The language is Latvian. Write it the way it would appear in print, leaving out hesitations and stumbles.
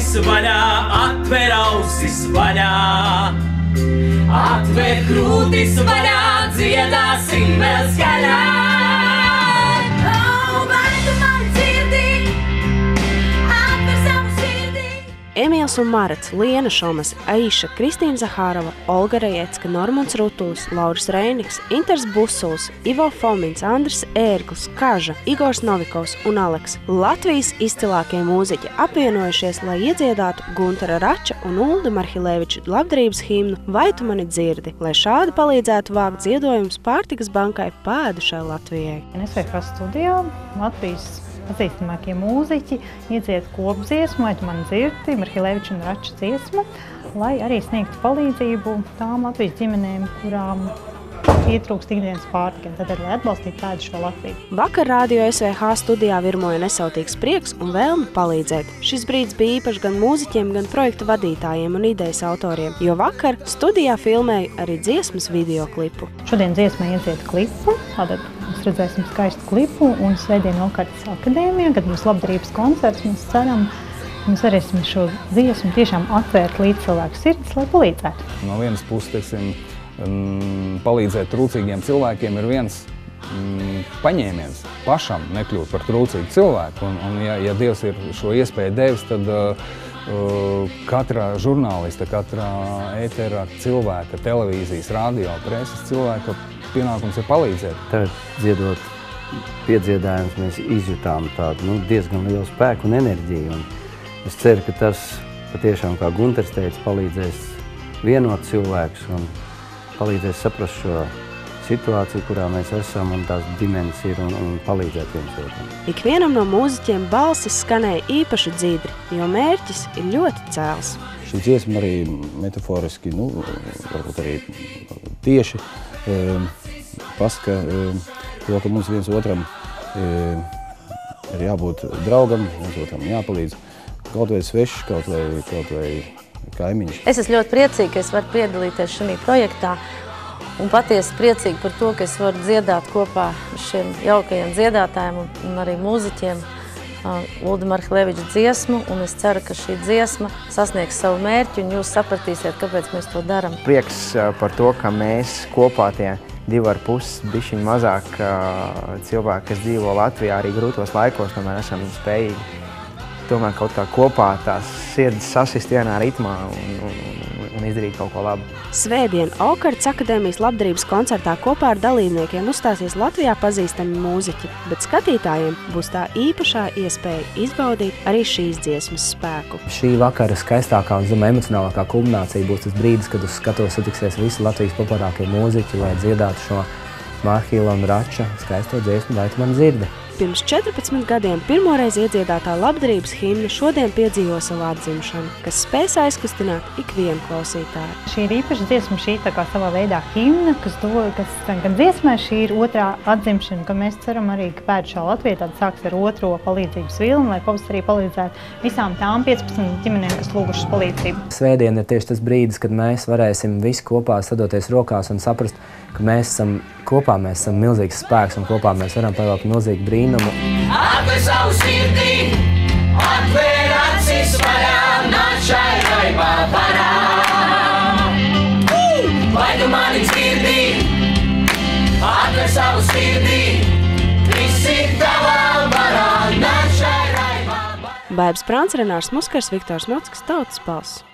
krūtis vaļā, atver ausis vaļā. Atver krūtis vaļā, dziedāsim vēl skaļāk. Vai tu mani dzirdi? Atver savu sirdī. Emīls un Marats, Liena Šomas, Aiša, Kristīna Zahārova, Olga Rejecka, Normunds Rutulis, Lauris Reiniks, Inters Busuls, Ivo Fomins, Andris Ērgls, Kaža, Igors Novikovs un Aleks. Latvijas izcilākie mūziķi apvienojušies, lai iedziedātu Guntara Rača un Ulda Marhileviča labdarības himnu Vai tu mani dzirdi, lai šādi palīdzētu vākt ziedojumus Pārtikas bankai pēdušai Latvijai. SVH studijā Latvijas pazīstamākie mūziķi iedzied kopdziesmu Vai tu mani dzirdi, Marhileviča un Rača dziesmu, lai arī sniegtu palīdzību tām Latvijas ģimenēm, kurām ietrūkst ikdienas pārtika, tad arī atbalstīt pēdušo Latviju. Vakar Rādio SVH studijā virmoja nesautīgs prieks un vēlme palīdzēt. Šis brīdis bija īpašs gan mūziķiem, gan projekta vadītājiem un idejas autoriem, jo vakar studijā filmēja arī dziesmas videoklipu. Šodien dziesmai iedzied klipu, tātad mēs redzēsim skaistu klipu, un svētdien Okartas akadēmijā, kad būs labdarības koncerts, mēs ceram, mēs varēsim šo dziesmu tiešām atvērt līdz cilvēku sirds, lai palīdzētu. No vienas puses, teiksim, palīdzēt trūcīgiem cilvēkiem ir viens paņēmiens pašam nekļūt par trūcīgu cilvēku. Un ja Dievs ir šo iespēju devis, tad katra žurnālista, katra ētera cilvēka, televīzijas, radio, preses cilvēka pienākums ir palīdzēt. Tagad dziedot piedziedājumus mēs izjutām tādu diezgan lielu spēku un enerģiju. Un es ceru, ka tas patiešām, kā Gunters teica, palīdzēs vienot cilvēkus un palīdzēs saprast šo situāciju, kurā mēs esam un tās dimensijas un palīdzēt viens otram. Ikvienam no mūziķiem balsis skanēja īpaši dzidri, jo mērķis ir ļoti cēls. Šī dziesma arī metaforiski, varbūt arī tieši pasaka to, ka mums viens otram ir jābūt draugam, viens otram jāpalīdz. Kaut vai svešs, kaut vai kaimiņš. Es esmu ļoti priecīga, ka es varu piedalīties šajā projektā un patiesi priecīga par to, ka es varu dziedāt kopā ar šiem jaukajiem dziedātājiem un arī mūziķiem Ulda Marhileviča dziesmu, un es ceru, ka šī dziesma sasniegs savu mērķi un jūs sapratīsiet, kāpēc mēs to darām. Prieks par to, ka mēs kopā tie 2,5 bišķiņ mazāk cilvēki, kas dzīvo Latvijā arī grūtos laikos, tomēr esam spējīgi tomēr kaut kā kopā tās sirds sasist vienā ritmā un izdarīt kaut ko labu. Svētdien Okartas akadēmijas labdarības koncertā kopā ar dalībniekiem uzstāsies Latvijā pazīstami mūziķi, bet skatītājiem būs tā īpašā iespēja izbaudīt arī šīs dziesmas spēku. Šī vakara skaistākā un emocionālākā kulminācija būs tas brīdis, kad uz skatuves satiksies visi Latvijas populārākie mūziķi, lai dziedātu šo Marhila un Rača skaisto dziesmu Vai tu mani dzirdi. Pirms 14 gadiem pirmoreiz iedziedātā labdarības himna šodien piedzīvo savu atzimšanu, kas spēs aizkustināt ikvienu klausītāju. Šī ir īpaša dziesma, šī tā kā savā veidā himna, kas gan dziesmai šī ir otrā atzimšana, ka mēs ceram arī, ka pēdušā Latvija tad sāks ar otro palīdzības vilni, lai pavasarī palīdzētu visām tām 15 ģimenēm, kas lūgušas palīdzību. Svētdien ir tieši tas brīdis, kad mēs varēsim visi kopā sadoties rokās un saprast, ka mēs esam kopā, mēs esam milzīgs spēks un kopā mēs varam pavēlēt milzīgu brīnumu. Atver savu sirdī, atver acis vaļā, nāc šai raibā varā. Vai tu mani dzirdi, atver savu sirdī, viss ir tavā varā, nāc šai raibā varā. Baiba Sprāns, Renārs Muskars, Viktors Mockis, Tautas balss.